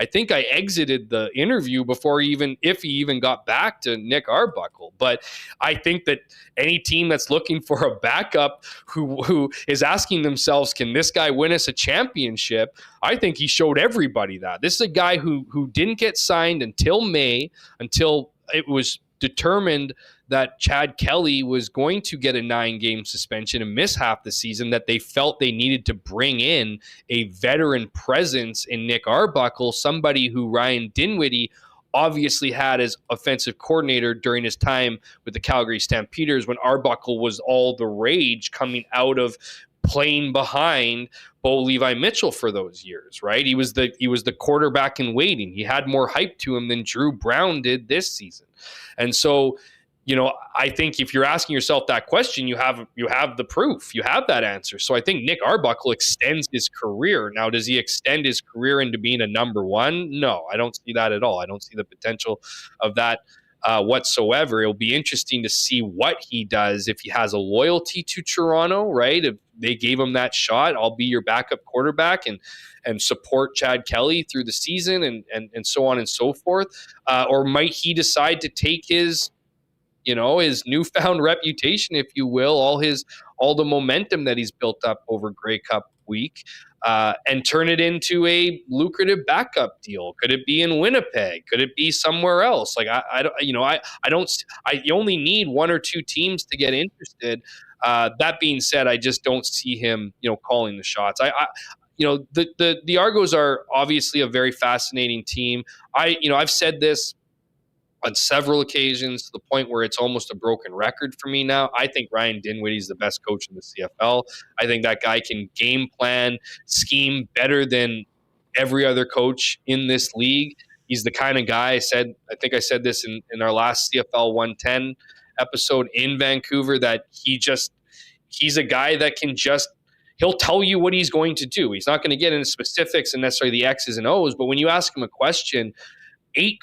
think I exited the interview before if he even got back to Nick Arbuckle. But I think that any team that's looking for a backup who is asking themselves, can this guy win us a championship? I think he showed everybody that. This is a guy who didn't get signed until May, until it was determined that Chad Kelly was going to get a 9-game suspension and miss half the season, that they felt they needed to bring in a veteran presence in Nick Arbuckle, somebody who Ryan Dinwiddie obviously had as offensive coordinator during his time with the Calgary Stampeders when Arbuckle was all the rage coming out of playing behind Bo Levi Mitchell for those years, right? He was the quarterback in waiting. He had more hype to him than Drew Brown did this season. And so, I think if you're asking yourself that question, you have the proof. You have that answer. So I think Nick Arbuckle extends his career. Now, does he extend his career into being a number one? No, I don't see that at all. I don't see the potential of that whatsoever. It'll be interesting to see what he does, if he has a loyalty to Toronto, right? If they gave him that shot, I'll be your backup quarterback and support Chad Kelly through the season and so on and so forth. Or might he decide to take his newfound reputation, if you will, all the momentum that he's built up over Grey Cup week, and turn it into a lucrative backup deal? Could it be in Winnipeg? Could it be somewhere else? Like you only need one or two teams to get interested. That being said, I just don't see him, calling the shots. The Argos are obviously a very fascinating team. I've said this on several occasions to the point where it's almost a broken record for me now. I think Ryan Dinwiddie is the best coach in the CFL. I think that guy can game plan, scheme better than every other coach in this league. He's the kind of guy, I think I said this in our last CFL 110 episode in Vancouver, that he's a guy that he'll tell you what he's going to do. He's not going to get into specifics and necessarily the X's and O's, but when you ask him a question, 8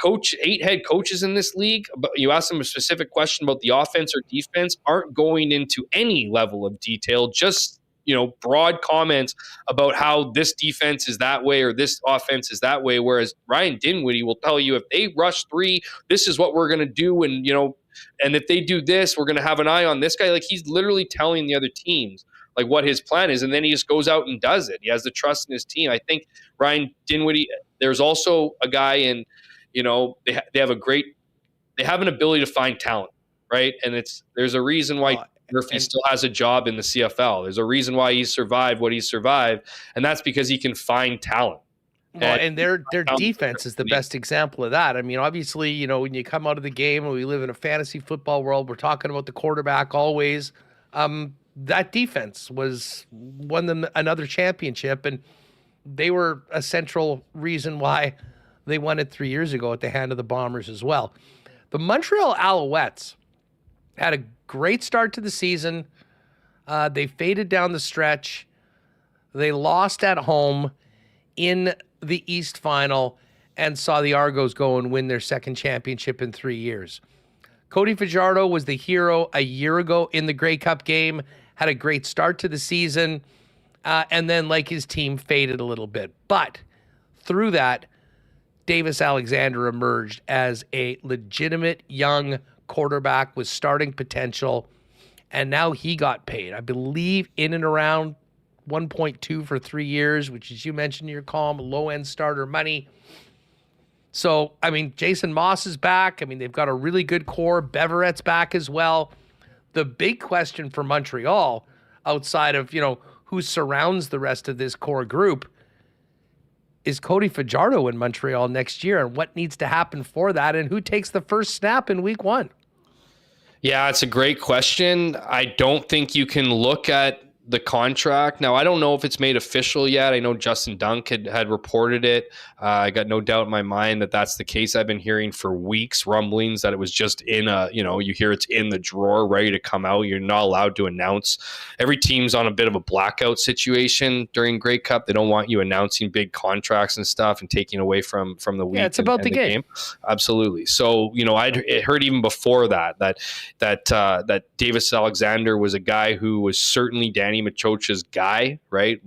head coaches in this league, but you ask them a specific question about the offense or defense, aren't going into any level of detail, just broad comments about how this defense is that way or this offense is that way. Whereas Ryan Dinwiddie will tell you, if they rush 3, this is what we're going to do. And, and if they do this, we're going to have an eye on this guy. Like, he's literally telling the other teams like what his plan is. And then he just goes out and does it. He has the trust in his team. I think Ryan Dinwiddie, there's also a guy in, they have an ability to find talent, right? And there's a reason why Murphy still has a job in the CFL. There's a reason why he's survived what he's survived, and that's because he can find talent. Well, and their defense is the best example of that. I mean, obviously, when you come out of the game and we live in a fantasy football world, we're talking about the quarterback always. That defense won them another championship, and they were a central reason why they won it 3 years ago at the hand of the Bombers as well. The Montreal Alouettes had a great start to the season. They faded down the stretch. They lost at home in the East Final and saw the Argos go and win their second championship in 3 years. Cody Fajardo was the hero a year ago in the Grey Cup game, had a great start to the season, and then, like his team, faded a little bit. But through that, Davis Alexander emerged as a legitimate young quarterback with starting potential, and now he got paid, I believe, in and around 1.2 for 3 years, which, as you mentioned in your column, low-end starter money. So, I mean, Jason Moss is back. I mean, they've got a really good core. Beveret's back as well. The big question for Montreal, outside of, who surrounds the rest of this core group, is Cody Fajardo in Montreal next year, and what needs to happen for that, and who takes the first snap in week 1? Yeah, it's a great question. I don't think you can look at the contract. Now, I don't know if it's made official yet. I know Justin Dunk had reported it. I got no doubt in my mind that that's the case. I've been hearing for weeks rumblings that it was just in you hear it's in the drawer, ready to come out. You're not allowed to announce. Every team's on a bit of a blackout situation during Grey Cup. They don't want you announcing big contracts and stuff and taking away from the week. Yeah, it's about the game. Absolutely. So, I'd heard even before that Davis Alexander was a guy who was certainly Danny Machocha's guy, right?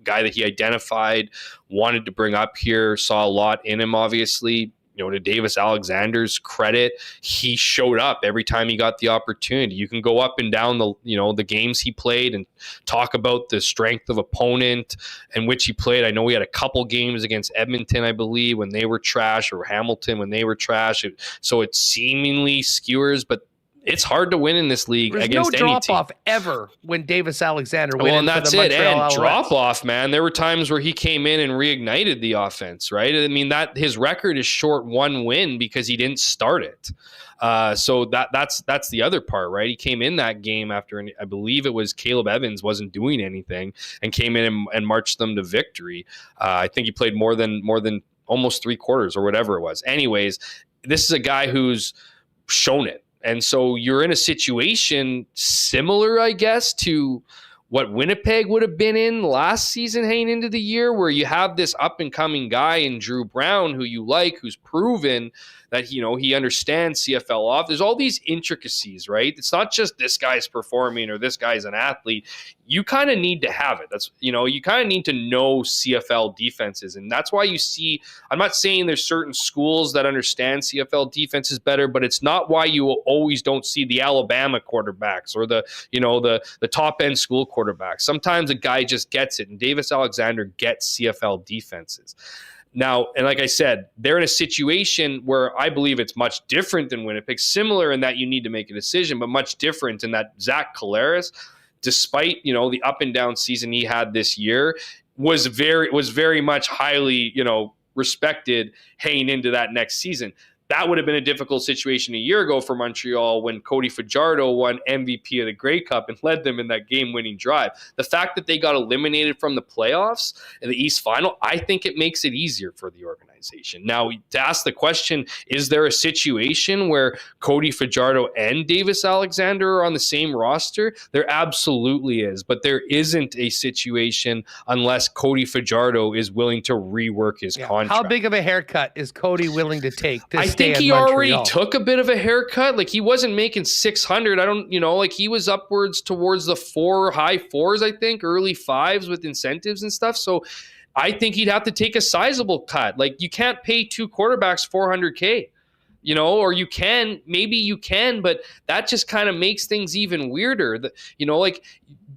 Guy that he identified, wanted to bring up here, saw a lot in him, obviously. To Davis Alexander's credit, he showed up every time he got the opportunity. You can go up and down the games he played and talk about the strength of opponent in which he played. I know he had a couple games against Edmonton, I believe, when they were trash, or Hamilton when they were trash. So it seemingly skewers, but it's hard to win in this league against any team. There's no drop-off ever when Davis Alexander went and into that's the Montreal it. And Alouettes. Drop-off, man. There were times where he came in and reignited the offense, right? I mean, that his record is short one win because he didn't start it. So that's the other part, right? He came in that game after, I believe it was Caleb Evans wasn't doing anything, and came in and marched them to victory. I think he played more than almost 3 quarters or whatever it was. Anyways, this is a guy who's shown it. And so you're in a situation similar, I guess, to what Winnipeg would have been in last season heading into the year, where you have this up-and-coming guy in Drew Brown who you like, who's proven that, he understands CFL off. There's all these intricacies, right? It's not just this guy's performing or this guy's an athlete. You kind of need to have it. That's, you kind of need to know CFL defenses. And that's why you see, I'm not saying there's certain schools that understand CFL defenses better, but it's not why you always don't see the Alabama quarterbacks or the top end school quarterbacks. Sometimes a guy just gets it, and Davis Alexander gets CFL defenses. Now, and like I said, they're in a situation where I believe it's much different than Winnipeg, similar in that you need to make a decision, but much different in that Zach Collaros, despite, the up and down season he had this year, was very much highly, respected heading into that next season. That would have been a difficult situation a year ago for Montreal when Cody Fajardo won MVP of the Grey Cup and led them in that game-winning drive. The fact that they got eliminated from the playoffs in the East Final, I think it makes it easier for the organization. Now, to ask the question, is there a situation where Cody Fajardo and Davis Alexander are on the same roster? There absolutely is, but there isn't a situation unless Cody Fajardo is willing to rework his contract. How big of a haircut is Cody willing to take? I think he already took a bit of a haircut. Like, he wasn't making 600. He was upwards towards the high 4s, I think, early 5s with incentives and stuff. So I think he'd have to take a sizable cut. Like, you can't pay 2 quarterbacks $400K, maybe you can, but that just kind of makes things even weirder.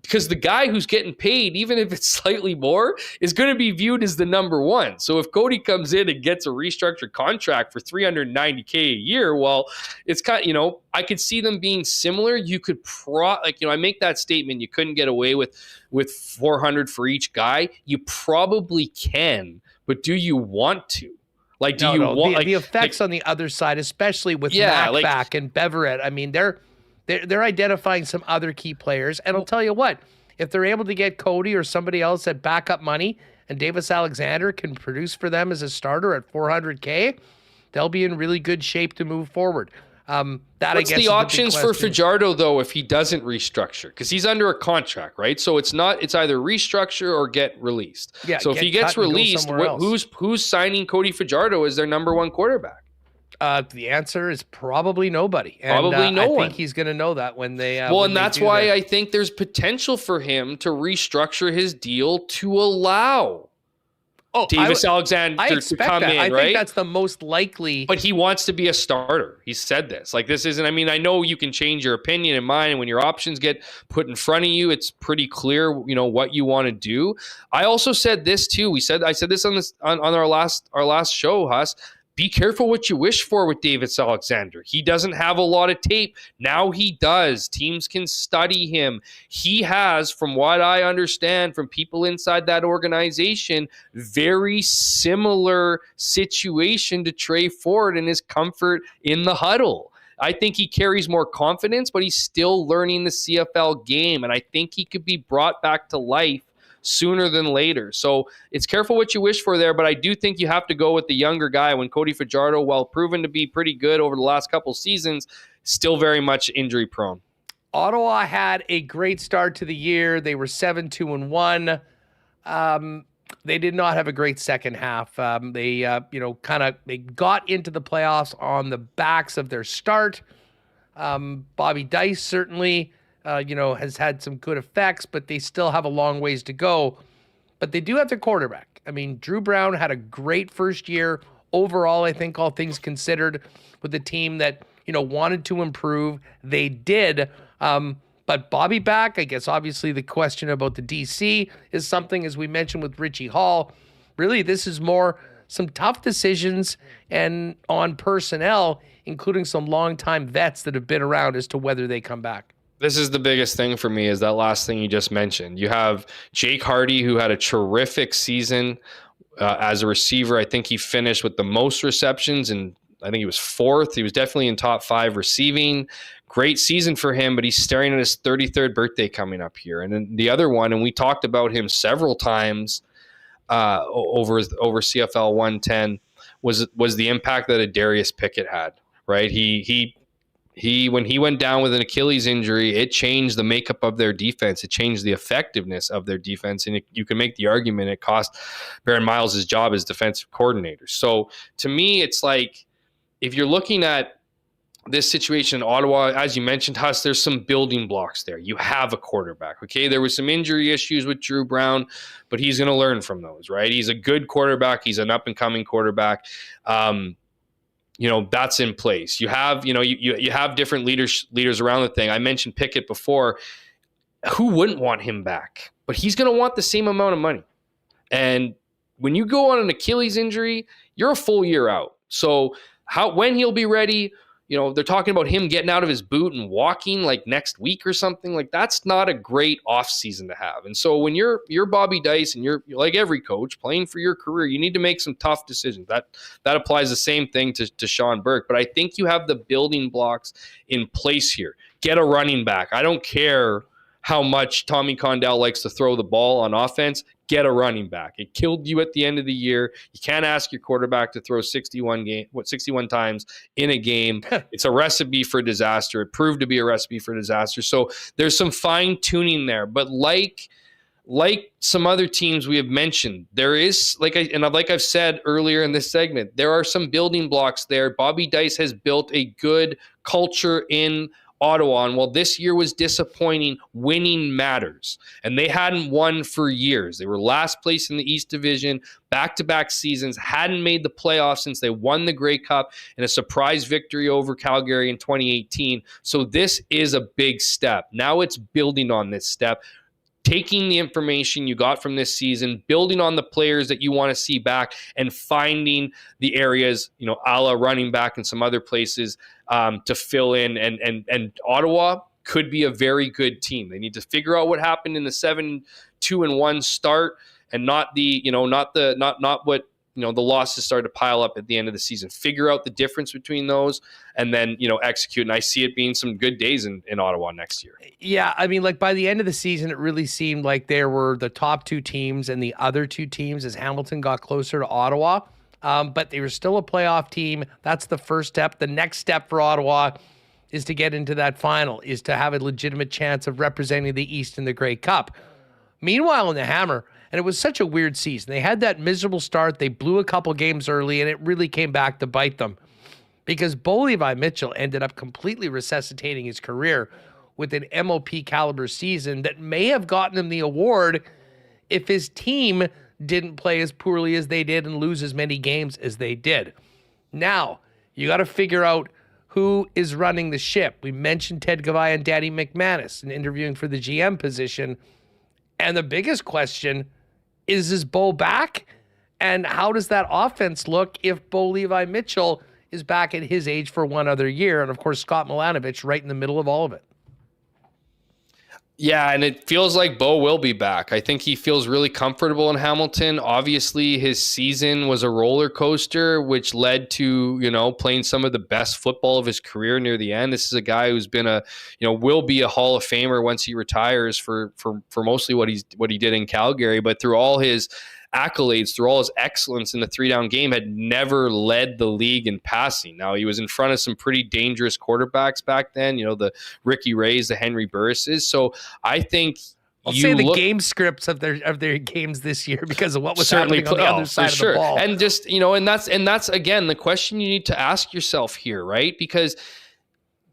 Because the guy who's getting paid, even if it's slightly more, is going to be viewed as the number one. So if Cody comes in and gets a restructured contract for $390K a year, well, it's kind of, I could see them being similar. You could I make that statement, you couldn't get away with $400 for each guy. You probably can, but do you want to? Like, do you want the effects on the other side, especially with Macback and Beverett? I mean, they're identifying some other key players, and I'll tell you what: if they're able to get Cody or somebody else at backup money, and Davis Alexander can produce for them as a starter at $400K, they'll be in really good shape to move forward. What's the options for Fajardo, though, if he doesn't restructure? Because he's under a contract, right? So it's either restructure or get released. Yeah, so if he gets released, who's signing Cody Fajardo as their number one quarterback? The answer is probably nobody. And, probably no one. I think he's going to know that when they. And that's why I think there's potential for him to restructure his deal to allow Davis Alexander to come in, right? I think that's the most likely. But he wants to be a starter. He said this. Like, this isn't, I know you can change your opinion and mine, and when your options get put in front of you, it's pretty clear, what you want to do. I also said this too. I said this on our last show, Huss. Be careful what you wish for with Davis Alexander. He doesn't have a lot of tape. Now he does. Teams can study him. He has, from what I understand from people inside that organization, very similar situation to Trey Ford and his comfort in the huddle. I think he carries more confidence, but he's still learning the CFL game. And I think he could be brought back to life sooner than later. So it's careful what you wish for there, but I do think you have to go with the younger guy when Cody Fajardo, while proven to be pretty good over the last couple seasons, still very much injury prone. Ottawa had a great start to the year. They were 7-2-1. They did not have a great second half. They got into the playoffs on the backs of their start. Bobby Dice certainly, has had some good effects, but they still have a long ways to go. But they do have their quarterback. I mean, Drew Brown had a great first year overall, I think, all things considered, with a team that, wanted to improve. They did. But Bobby back, I guess obviously the question about the DC is something, as we mentioned with Richie Hall. Really, this is more some tough decisions and on personnel, including some longtime vets that have been around as to whether they come back. This is the biggest thing for me, is that last thing you just mentioned. You have Jake Hardy, who had a terrific season as a receiver. I think he finished with the most receptions, and I think he was fourth. He was definitely in top 5 receiving. Great season for him, but he's staring at his 33rd birthday coming up here. And then the other one, and we talked about him several times over CFL 110, was the impact that a Darius Pickett had, right? He when he went down with an Achilles injury, it changed the makeup of their defense. It changed the effectiveness of their defense. And you can make the argument it cost Baron Miles his job as defensive coordinator. So to me, it's like, if you're looking at this situation in Ottawa, as you mentioned, Huss, there's some building blocks there. You have a quarterback, okay? There was some injury issues with Drew Brown, but he's going to learn from those, right? He's a good quarterback. He's an up-and-coming quarterback. That's in place. You have, you have different leaders around the thing. I mentioned Pickett before. Who wouldn't want him back? But he's going to want the same amount of money. And when you go on an Achilles injury, you're a full year out. So when he'll be ready, they're talking about him getting out of his boot and walking like next week or something. Like, that's not a great offseason to have. And so when you're Bobby Dice and you're like every coach playing for your career, you need to make some tough decisions. That applies the same thing to Sean Burke. But I think you have the building blocks in place here. Get a running back. I don't care how much Tommy Condell likes to throw the ball on offense. Get a running back. It killed you at the end of the year. You can't ask your quarterback to throw 61 times in a game. It's a recipe for disaster. It proved to be a recipe for disaster. So there's some fine tuning there. But like some other teams we have mentioned, there is, like I've said earlier in this segment, there are some building blocks there. Bobby Dice has built a good culture in Ottawa, and while this year was disappointing, winning matters. And they hadn't won for years. They were last place in the East Division, back-to-back seasons, hadn't made the playoffs since they won the Grey Cup in a surprise victory over Calgary in 2018. So this is a big step. Now it's building on this step, taking the information you got from this season, building on the players that you want to see back, and finding the areas, a la running back and some other places to fill in. And Ottawa could be a very good team. They need to figure out what happened in the 7-2-1 start, and not what the losses started to pile up at the end of the season. Figure out the difference between those, and then execute. And I see it being some good days in Ottawa next year. Yeah, I mean, like by the end of the season, it really seemed like there were the top 2 teams and the other 2 teams as Hamilton got closer to Ottawa. But they were still a playoff team. That's the first step. The next step for Ottawa is to get into that final, is to have a legitimate chance of representing the East in the Grey Cup. Meanwhile, in the Hammer, and it was such a weird season. They had that miserable start. They blew a couple games early, and it really came back to bite them, because Bo Levi Mitchell ended up completely resuscitating his career with an MOP caliber season that may have gotten him the award if his team didn't play as poorly as they did and lose as many games as they did. Now, you got to figure out who is running the ship. We mentioned Ted Gavai and Danny McManus in interviewing for the GM position. And the biggest question is Bo back? And how does that offense look if Bo Levi Mitchell is back at his age for one other year? And of course, Scott Milanovich right in the middle of all of it. Yeah, and it feels like Bo will be back. I think he feels really comfortable in Hamilton. Obviously, his season was a roller coaster, which led to, playing some of the best football of his career near the end. This is a guy who's been will be a Hall of Famer once he retires for mostly what he did in Calgary, but through all his accolades, through all his excellence in the 3-down game, had never led the league in passing. Now, he was in front of some pretty dangerous quarterbacks back then, the Ricky Rays, the Henry Burrises. So I think I'll say the game scripts of their games this year because of what was happening on the other side of the ball. And just, and that's again the question you need to ask yourself here, right? Because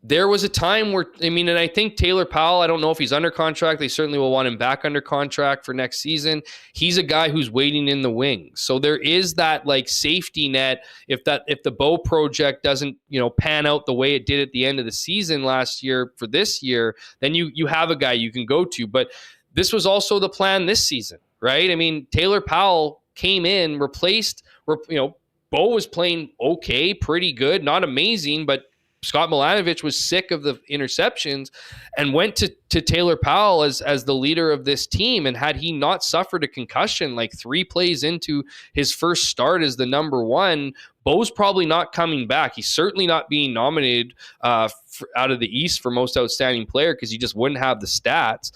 there was a time where, and I think Taylor Powell, I don't know if he's under contract. They certainly will want him back under contract for next season. He's a guy who's waiting in the wings. So there is that like safety net. If the Bo project doesn't, pan out the way it did at the end of the season last year for this year, then you have a guy you can go to. But this was also the plan this season, right? Taylor Powell came in, replaced, Bo was playing okay, pretty good, not amazing, but Scott Milanovic was sick of the interceptions and went to Taylor Powell as the leader of this team. And had he not suffered a concussion like 3 plays into his first start as the number one, Bo's probably not coming back. He's certainly not being nominated out of the East for most outstanding player because he just wouldn't have the stats.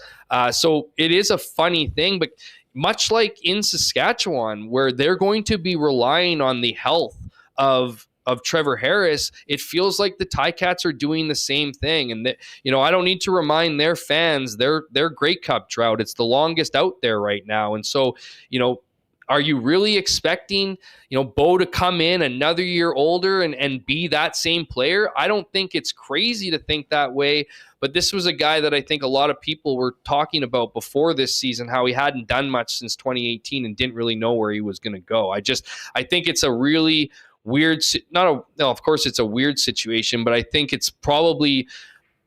So it is a funny thing, but much like in Saskatchewan, where they're going to be relying on the health of Trevor Harris, it feels like the Ticats are doing the same thing. And I don't need to remind their fans, their Grey Cup drought, it's the longest out there right now. And so, are you really expecting, Bo to come in another year older and be that same player? I don't think it's crazy to think that way. But this was a guy that I think a lot of people were talking about before this season, how he hadn't done much since 2018 and didn't really know where he was going to go. I think it's a really weird, of course it's a weird situation, but I think it's probably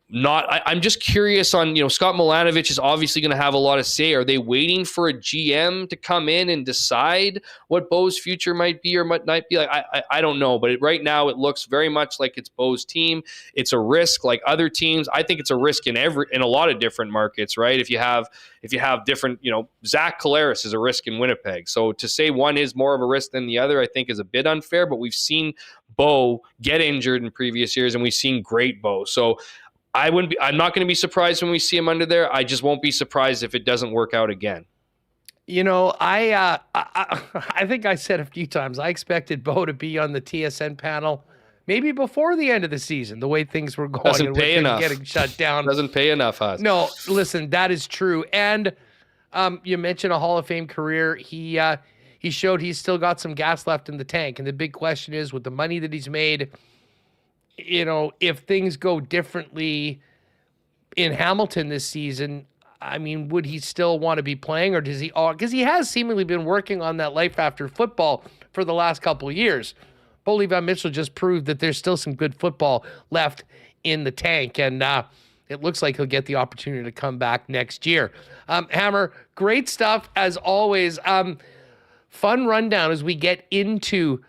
not. I'm just curious on, Scott Milanovic is obviously going to have a lot of say. Are they waiting for a GM to come in and decide what Bo's future might be or might not be? Like, I don't know, but right now it looks very much like it's Bo's team. It's a risk like other teams. I think it's a risk in a lot of different markets, right? If you have different, Zach Collaros is a risk in Winnipeg. So to say one is more of a risk than the other, I think is a bit unfair, but we've seen Bo get injured in previous years and we've seen great Bo. So I'm not going to be surprised when we see him under there. I just won't be surprised if it doesn't work out again. I think I said a few times, I expected Bo to be on the TSN panel maybe before the end of the season, the way things were going. Doesn't pay enough. Getting shut down. Doesn't pay enough, Huss. No, listen, that is true. And you mentioned a Hall of Fame career. He showed he's still got some gas left in the tank. And the big question is, with the money that he's made, if things go differently in Hamilton this season, would he still want to be playing, or does he? Because he has seemingly been working on that life after football for the last couple of years. Bo Levi Mitchell just proved that there's still some good football left in the tank, and it looks like he'll get the opportunity to come back next year. Hammer, great stuff as always. Fun rundown as we get into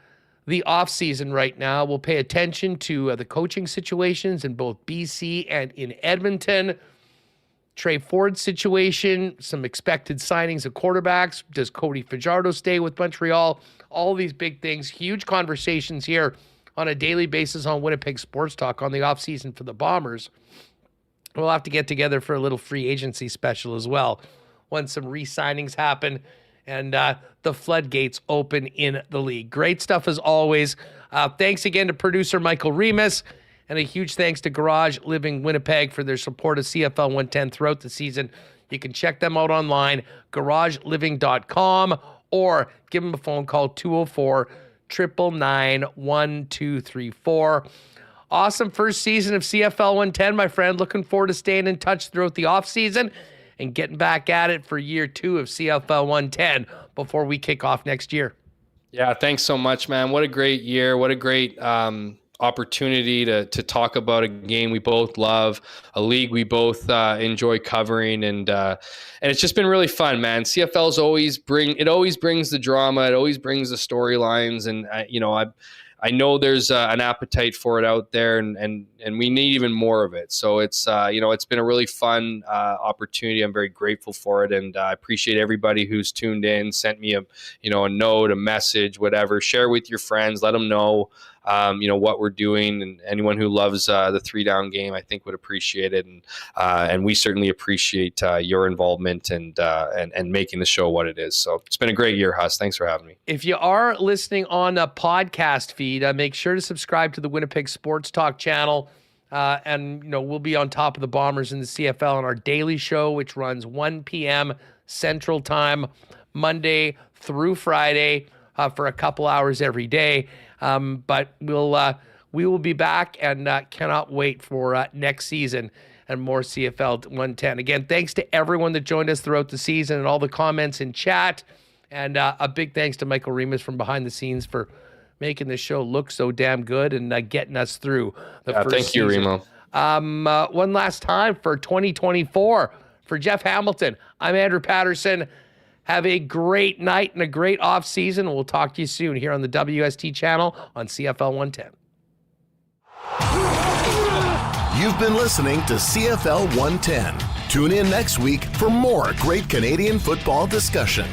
the offseason right now. We'll pay attention to the coaching situations in both BC and in Edmonton. Trey Ford's situation, some expected signings of quarterbacks. Does Cody Fajardo stay with Montreal? All these big things, huge conversations here on a daily basis on Winnipeg Sports Talk on the offseason for the Bombers. We'll have to get together for a little free agency special as well when some re-signings happen and the floodgates open in the league. Great stuff as always. Thanks again to producer Michael Remus, and a huge thanks to Garage Living Winnipeg for their support of CFL 110 throughout the season. You can check them out online, garageliving.com, or give them a phone call, 204-999-1234. Awesome first season of CFL 110, my friend. Looking forward to staying in touch throughout the offseason and getting back at it for year 2 of CFL 110 before we kick off next year. Yeah, thanks so much, man. What a great year. What a great opportunity to talk about a game we both love, a league we both enjoy covering, and it's just been really fun, man. CFL's always brings the drama, it always brings the storylines, and I know there's an appetite for it out there, and we need even more of it. So it's it's been a really fun opportunity. I'm very grateful for it, and I appreciate everybody who's tuned in, sent me a note, a message, whatever. Share with your friends, let them know what we're doing, and anyone who loves the 3-down game, I think, would appreciate it, and we certainly appreciate your involvement and making the show what it is. So it's been a great year, Huss. Thanks for having me. If you are listening on a podcast feed, make sure to subscribe to the Winnipeg Sports Talk channel, and we'll be on top of the Bombers in the CFL on our daily show, which runs 1 p.m. Central Time, Monday through Friday, for a couple hours every day. But we will be back, and cannot wait for next season and more CFL 110. Again, thanks to everyone that joined us throughout the season and all the comments in chat. And a big thanks to Michael Remus from behind the scenes for making the show look so damn good and getting us through the first thank season. you, Remo. One last time for 2024. For Jeff Hamilton, I'm Andrew Paterson. Have a great night and a great off season. We'll talk to you soon here on the WST channel on CFL 110. You've been listening to CFL 110. Tune in next week for more great Canadian football discussion.